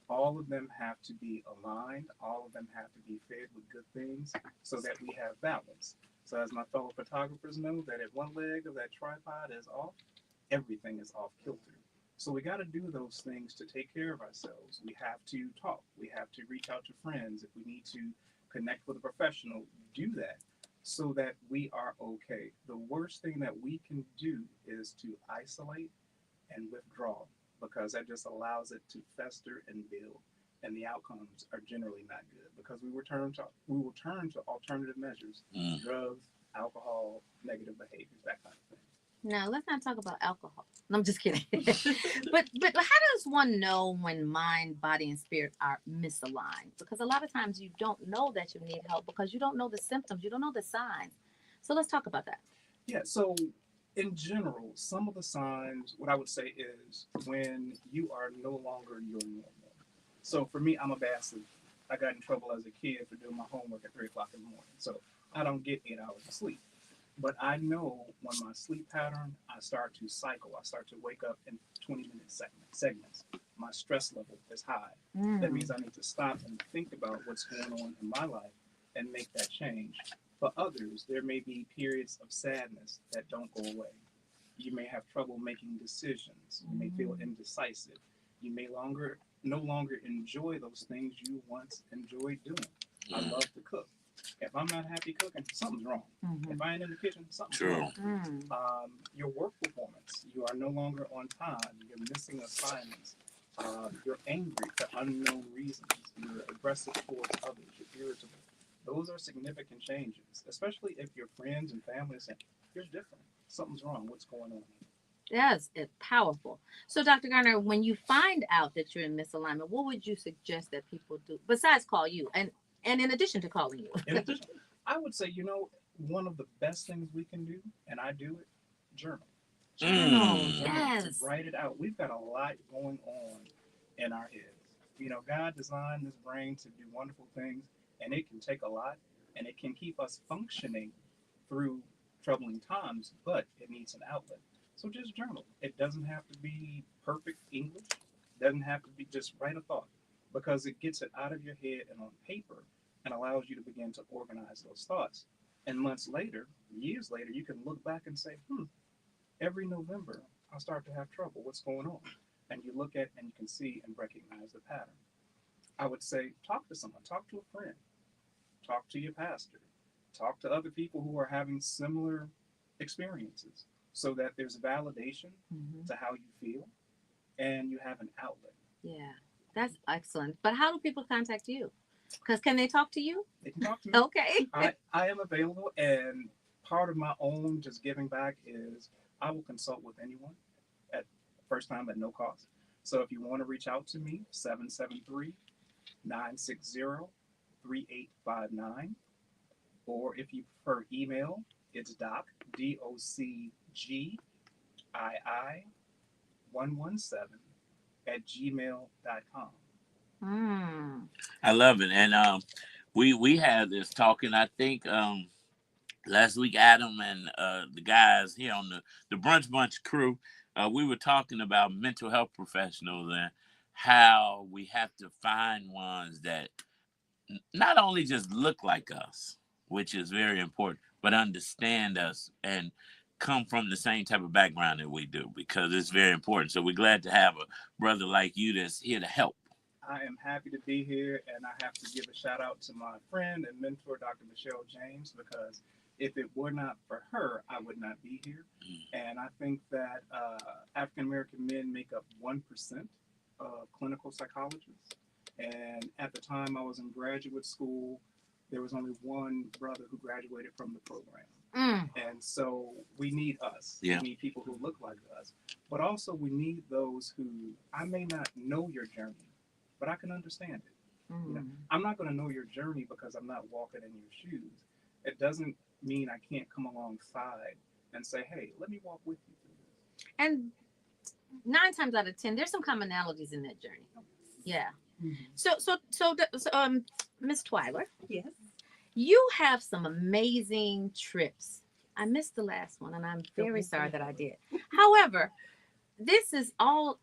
All of them have to be aligned. All of them have to be fed with good things so that we have balance. So as my fellow photographers know, that if one leg of that tripod is off, everything is off kilter. So we got to do those things to take care of ourselves. We have to talk. We have to reach out to friends. If we need to connect with a professional, do that so that we are okay. The worst thing that we can do is to isolate and withdraw, because that just allows it to fester and build, and the outcomes are generally not good, because we will turn to alternative measures, drugs, alcohol, negative behaviors, that kind of thing. Now, let's not talk about alcohol. No, I'm just kidding. but how does one know when mind, body, and spirit are misaligned? Because a lot of times you don't know that you need help because you don't know the symptoms, you don't know the signs. So let's talk about that. Yeah, so in general, some of the signs, what I would say is when you are no longer your normal. So for me, I'm a bad sleeper. I got in trouble as a kid for doing my homework at 3 o'clock in the morning. So I don't get 8 hours of sleep. But I know when my sleep pattern, I start to cycle. I start to wake up in 20-minute segments. My stress level is high. That means I need to stop and think about what's going on in my life and make that change. For others, there may be periods of sadness that don't go away. You may have trouble making decisions. You may feel indecisive. You may no longer enjoy those things you once enjoyed doing. I love to cook. If I'm not happy cooking, something's wrong. Mhm. If I ain't in the kitchen, something's True. wrong. Mm. Your work performance, you are no longer on time. You're missing assignments. You're angry for unknown reasons. You're aggressive towards others. You're irritable. Those are significant changes, especially if your friends and family are saying, you're different. Something's wrong. What's going on? Yes, it's powerful. So, Dr. Garner, when you find out that you're in misalignment, what would you suggest that people do besides call you, and in addition to calling you? In addition, I would say, one of the best things we can do, and I do it, journal. Journal, Mm. yes. Write it out. We've got a lot going on in our heads. God designed this brain to do wonderful things, and it can take a lot, and it can keep us functioning through troubling times, but it needs an outlet. So just journal. It doesn't have to be perfect English. It doesn't have to be just write a thought, because it gets it out of your head and on paper and allows you to begin to organize those thoughts. And months later, years later, you can look back and say, every November, I start to have trouble. What's going on? And you look at and you can see and recognize the pattern. I would say, talk to someone, talk to a friend, talk to your pastor, talk to other people who are having similar experiences so that there's validation Mhm. to how you feel and you have an outlet. Yeah, that's excellent. But how do people contact you? Because can they talk to you? They can talk to me. Okay. I am available, and part of my own just giving back is I will consult with anyone at first time at no cost. So if you want to reach out to me, 773-960-3859. Or if you prefer email, it's DOCGII117 at gmail.com. I love it. And we had this talking, I think last week, Adam and the guys here on the Brunch Bunch crew, we were talking about mental health professionals and how we have to find ones that not only just look like us, which is very important, but understand us and come from the same type of background that we do, because it's very important. So we're glad to have a brother like you that's here to help. I am happy to be here, and I have to give a shout out to my friend and mentor, Dr. Michelle James, because if it were not for her, I would not be here. And I think that African American men make up 1% of clinical psychologists. And at the time I was in graduate school, there was only one brother who graduated from the program. And so we need us. Yeah. We need people who look like us. But also we need those who, I may not know your journey, but I can understand it. I'm not going to know your journey because I'm not walking in your shoes. It doesn't mean I can't come alongside and say, hey, let me walk with you through this. And 9 times out of 10, there's some commonalities in that journey. Yeah. So, Miss Twyler, Yes. you have some amazing trips. I missed the last one, and I'm very sorry that I did. However, this is all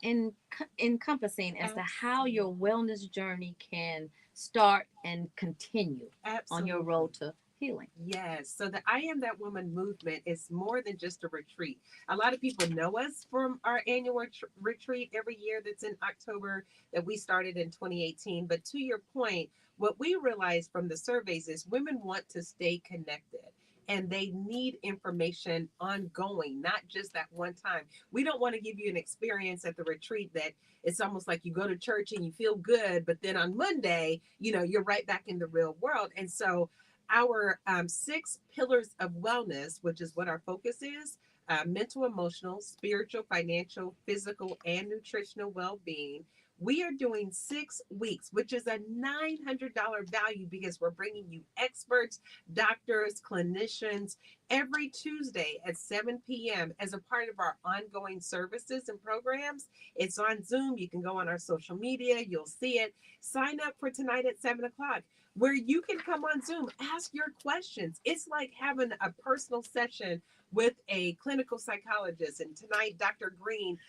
encompassing as to how your wellness journey can start and continue on your road to healing. Yes. So the I Am That Woman movement is more than just a retreat. A lot of people know us from our annual retreat every year that's in October that we started in 2018. But to your point, what we realized from the surveys is women want to stay connected. And they need information ongoing, not just that one time. We don't want to give you an experience at the retreat that it's almost like you go to church and you feel good, but then on Monday, you're right back in the real world. And so our 6 pillars of wellness, which is what our focus is, mental, emotional, spiritual, financial, physical, and nutritional well-being. We are doing 6 weeks, which is a $900 value because we're bringing you experts, doctors, clinicians every Tuesday at 7 p.m. as a part of our ongoing services and programs. It's on Zoom. You can go on our social media. You'll see it. Sign up for tonight at 7 o'clock, where you can come on Zoom, ask your questions. It's like having a personal session with a clinical psychologist. And tonight, Dr. Green,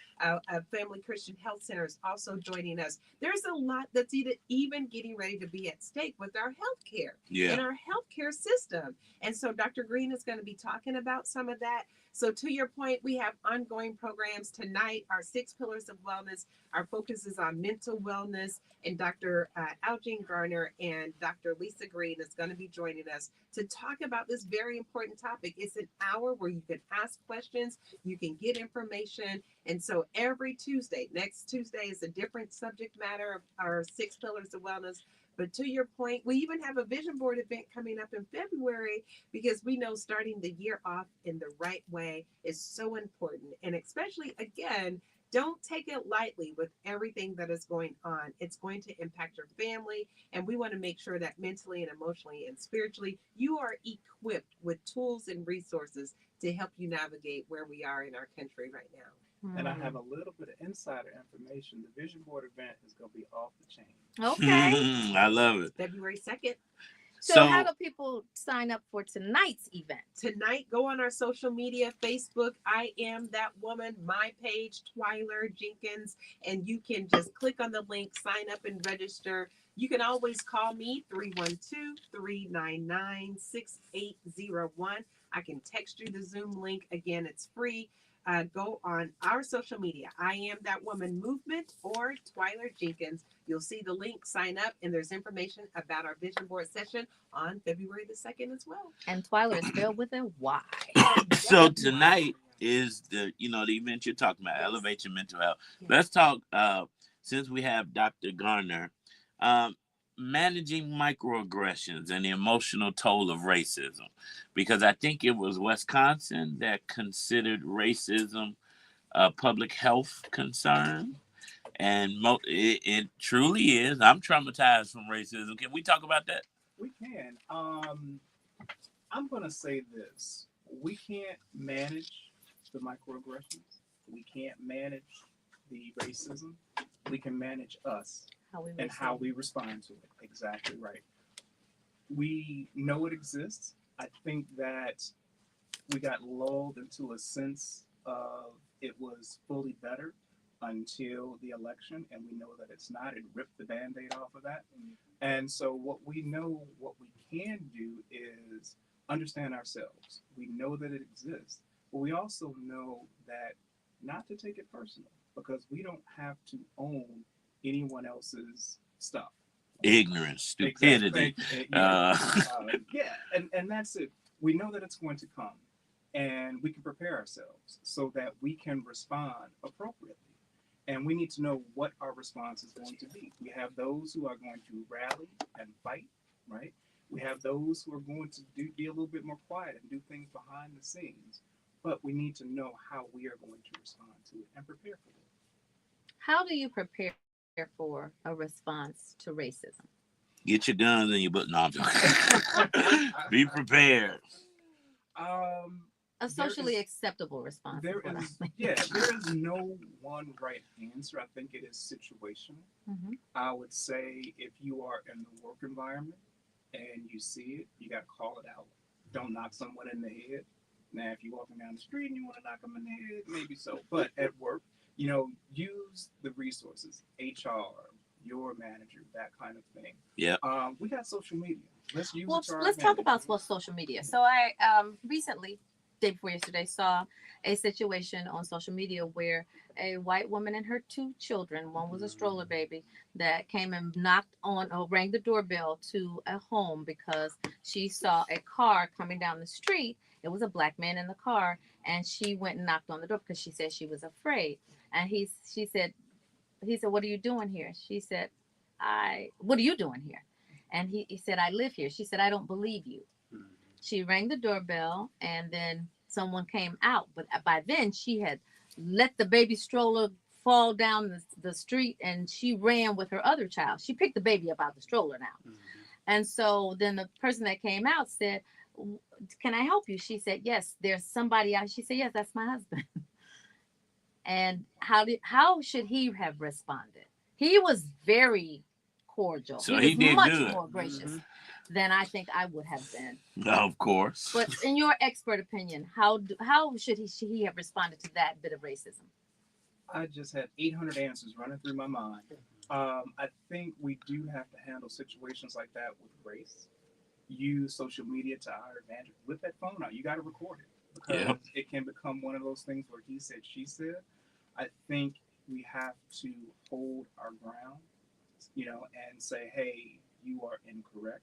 Family Christian Health Center, is also joining us. There's a lot that's even getting ready to be at stake with our healthcare and our healthcare system. And so Dr. Green is going to be talking about some of that. So to your point, we have ongoing programs tonight. Our 6 pillars of wellness. Our focus is on mental wellness, and Dr. Algene Garner and Dr. Lisa Green is going to be joining us to talk about this very important topic. It's an hour where you can ask questions, you can get information, and so every Tuesday, next Tuesday is a different subject matter of our 6 pillars of wellness. But to your point, we even have a vision board event coming up in February because we know starting the year off in the right way is so important. And especially, again, don't take it lightly with everything that is going on. It's going to impact your family. And we want to make sure that mentally and emotionally and spiritually, you are equipped with tools and resources to help you navigate where we are in our country right now. And I have a little bit of insider information. The vision board event is going to be off the chain. Okay. I love it. February 2nd. So how do people sign up for tonight's event? Tonight, go on our social media, Facebook, I Am That Woman, my page, Twyler Jenkins, and you can just click on the link, sign up and register. You can always call me, 312-399-6801. I can text you the Zoom link. Again, it's free. Go on our social media, I Am That Woman Movement or Twyler Jenkins. You'll see the link, sign up, and there's information about our vision board session on February the 2nd as well. And Twyler is spelled with a Y. So tonight is the event you're talking about, Elevate Your Mental Health. Yeah. Let's talk, since we have Dr. Garner, managing microaggressions and the emotional toll of racism, because I think it was Wisconsin that considered racism a public health concern, and it truly is. I'm traumatized from racism. Can we talk about that? We can. I'm going to say this. We can't manage the microaggressions. We can't manage the racism. We can manage us and how we respond to it. Exactly right. We know it exists. I think that we got lulled into a sense of it was fully better until the election, and we know that it's not. It ripped the Band-Aid off of that. And so what we can do is understand ourselves. We know that it exists, but we also know that not to take it personal, because we don't have to own anyone else's stuff. Ignorance, stupidity. Exactly. And that's it. We know that it's going to come, and we can prepare ourselves so that we can respond appropriately. And we need to know what our response is going to be. We have those who are going to rally and fight, right? We have those who are going to be a little bit more quiet and do things behind the scenes. But we need to know how we are going to respond to it and prepare for it. How do you prepare for a response to racism? Get your guns and your butt. No, I'm joking. Be prepared. A socially acceptable response. There is no one right answer. I think it is situational. Mm-hmm. I would say if you are in the work environment and you see it, you got to call it out. Don't knock someone in the head. Now, if you're walking down the street and you want to knock them in the head, maybe so. But at work, use the resources, HR, your manager, that kind of thing. Yeah. We got social media. Let's use it to our let's talk advantage. about social media. So I recently, day before yesterday, saw a situation on social media where a white woman and her 2 children, one was a stroller baby, that came and rang the doorbell to a home because she saw a car coming down the street. It was a black man in the car, and she went and knocked on the door because she said she was afraid. And he said, "What are you doing here?" She said, "What are you doing here?" And he said, "I live here." She said, "I don't believe you." She rang the doorbell, and then someone came out. But by then, she had let the baby stroller fall down the street, and she ran with her other child. She picked the baby up out of the stroller now. Mm-hmm. And so then the person that came out said, "Can I help you?" She said, "Yes, there's somebody out." She said, "Yes, that's my husband." And how should he have responded? He was very cordial. So he did much good. more gracious than I think I would have been. Of course. But in your expert opinion, how should he have responded to that bit of racism? I just had 800 answers running through my mind. I think we do have to handle situations like that with grace. Use social media to our advantage. Whip that phone out. You got to record it. because it can become one of those things where he said, she said. I think we have to hold our ground, and say, hey, you are incorrect.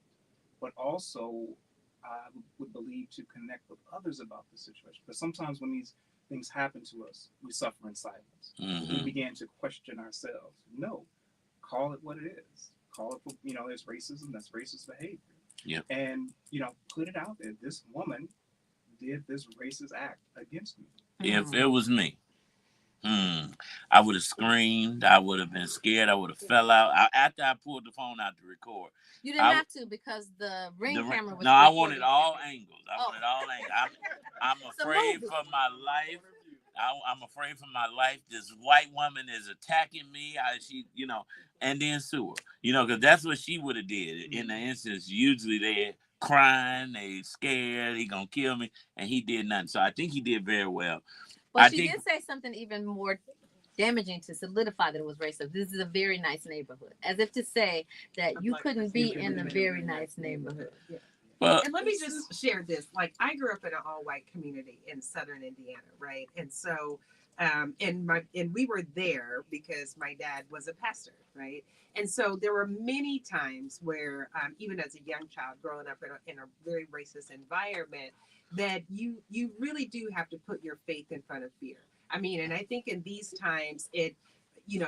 But also, I would believe to connect with others about the situation. Because sometimes when these things happen to us, we suffer in silence. Mm-hmm. We begin to question ourselves. No, call it what it is. Call it, there's racism, that's racist behavior. Yep. And, put it out there. This woman did this racist act against me. If it was me, I would have screamed. I would have been scared. I would have fell out. After I pulled the phone out to record. You didn't have to because the ring camera was. No, I wanted all angles. I wanted all angles. I'm afraid for my life. I'm afraid for my life. This white woman is attacking me. And then sue her. Because that's what she would have did in the instance. Usually they're crying, they scared, he gonna kill me, and he did nothing. So I think he did very well. But she did say something even more damaging to solidify that it was racist. This is a very nice neighborhood, as if to say that you couldn't be in a very nice neighborhood. Yeah. Well, and let me just share this. Like, I grew up in an all-white community in southern Indiana, right? And so, and we were there because my dad was a pastor, right? And so there were many times where, even as a young child growing up in a very racist environment, that you really do have to put your faith in front of fear. I mean, and I think in these times,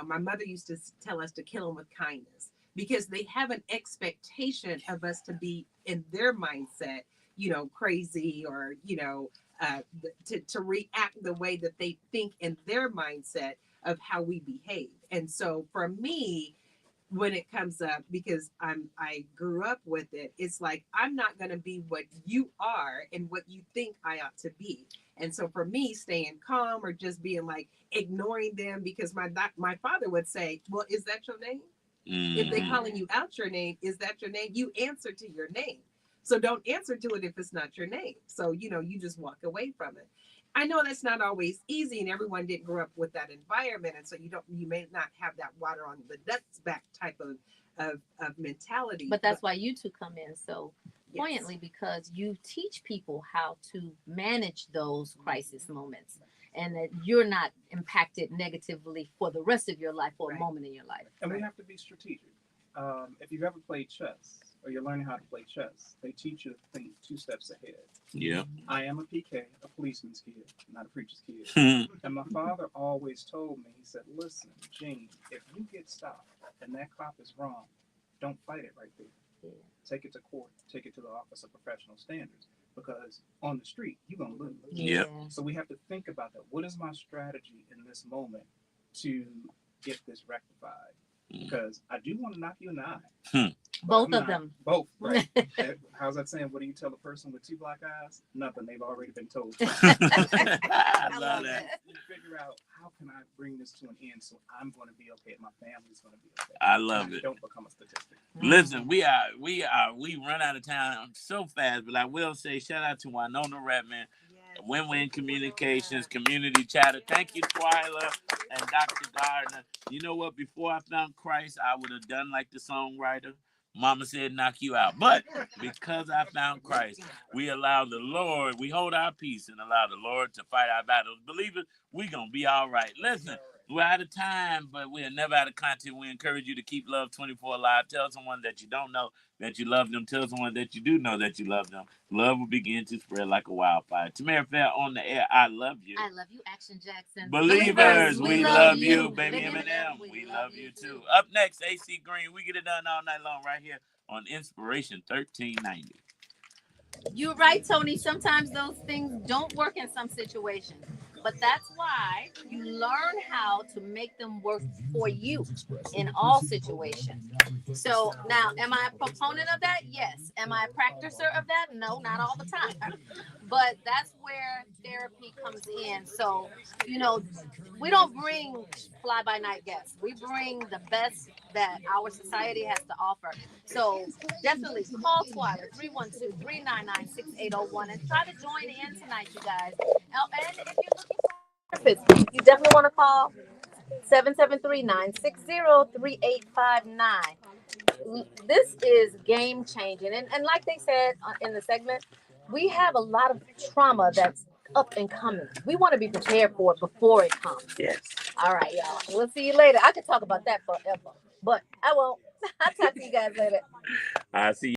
my mother used to tell us to kill them with kindness, because they have an expectation of us to be in their mindset, crazy, or, to react the way that they think in their mindset of how we behave. And so for me, when it comes up, because I grew up with it, it's like, I'm not going to be what you are and what you think I ought to be. And so for me, staying calm or just being like ignoring them, because my father would say, well, is that your name? Mm-hmm. If they calling you out your name, is that your name? You answer to your name. So don't answer to it if it's not your name. So, you just walk away from it. I know that's not always easy, and everyone didn't grow up with that environment. And so you may not have that water on the duck's back type of mentality. But that's why you two come in so poignantly, because you teach people how to manage those crisis moments, and that you're not impacted negatively for the rest of your life or a moment in your life. And we have to be strategic. If you've ever played chess, or you're learning how to play chess, they teach you to think 2 steps ahead. Yeah. I am a PK, a policeman's kid, not a preacher's kid. And my father always told me, he said, listen, Gene, if you get stopped and that cop is wrong, don't fight it right there. Yeah. Take it to court, take it to the Office of Professional Standards, because on the street, you're going to lose. Yeah. So we have to think about that. What is my strategy in this moment to get this rectified? Because I do want to knock you in the eye. Both of them. Both, right? How's that saying? What do you tell a person with 2 black eyes? Nothing. They've already been told. I love that. You figure out, how can I bring this to an end so I'm going to be okay and my family's going to be okay. I love it. Don't become a statistic. Listen, we run out of time so fast, but I will say shout out to Winona Redman, Win-Win Communications, Community Chatter. Thank you, Twyla and Dr. Gardner. You know what? Before I found Christ, I would have done like the songwriter. Mama said, knock you out. But because I found Christ, we allow the Lord, we hold our peace and allow the Lord to fight our battles. Believers, we're going to be all right. Listen, we're out of time, but we're never out of content. We encourage you to keep Love 24 alive. Tell someone that you don't know that you love them. Tell someone that you do know that you love them. Love will begin to spread like a wildfire. Tamara Fair on the air. I love you. I love you, Action Jackson. Believers, we love you. Baby Eminem, we love you too. Up next, AC Green. We get it done all night long right here on Inspiration 1390. You're right, Tony. Sometimes those things don't work in some situations. But that's why you learn how to make them work for you in all situations. So now, am I a proponent of that? Yes. Am I a practicer of that? No, not all the time. But that's where therapy comes in. So, we don't bring fly-by-night guests. We bring the best that our society has to offer. So definitely call Twyla 312-399-6801 and try to join in tonight, you guys. And if you're looking for therapist, you definitely want to call 773-960-3859. This is game changing. And like they said in the segment, we have a lot of trauma that's up and coming. We want to be prepared for it before it comes. Yes. All right, y'all. We'll see you later. I could talk about that forever, but I won't. I'll talk to you guys later. I see.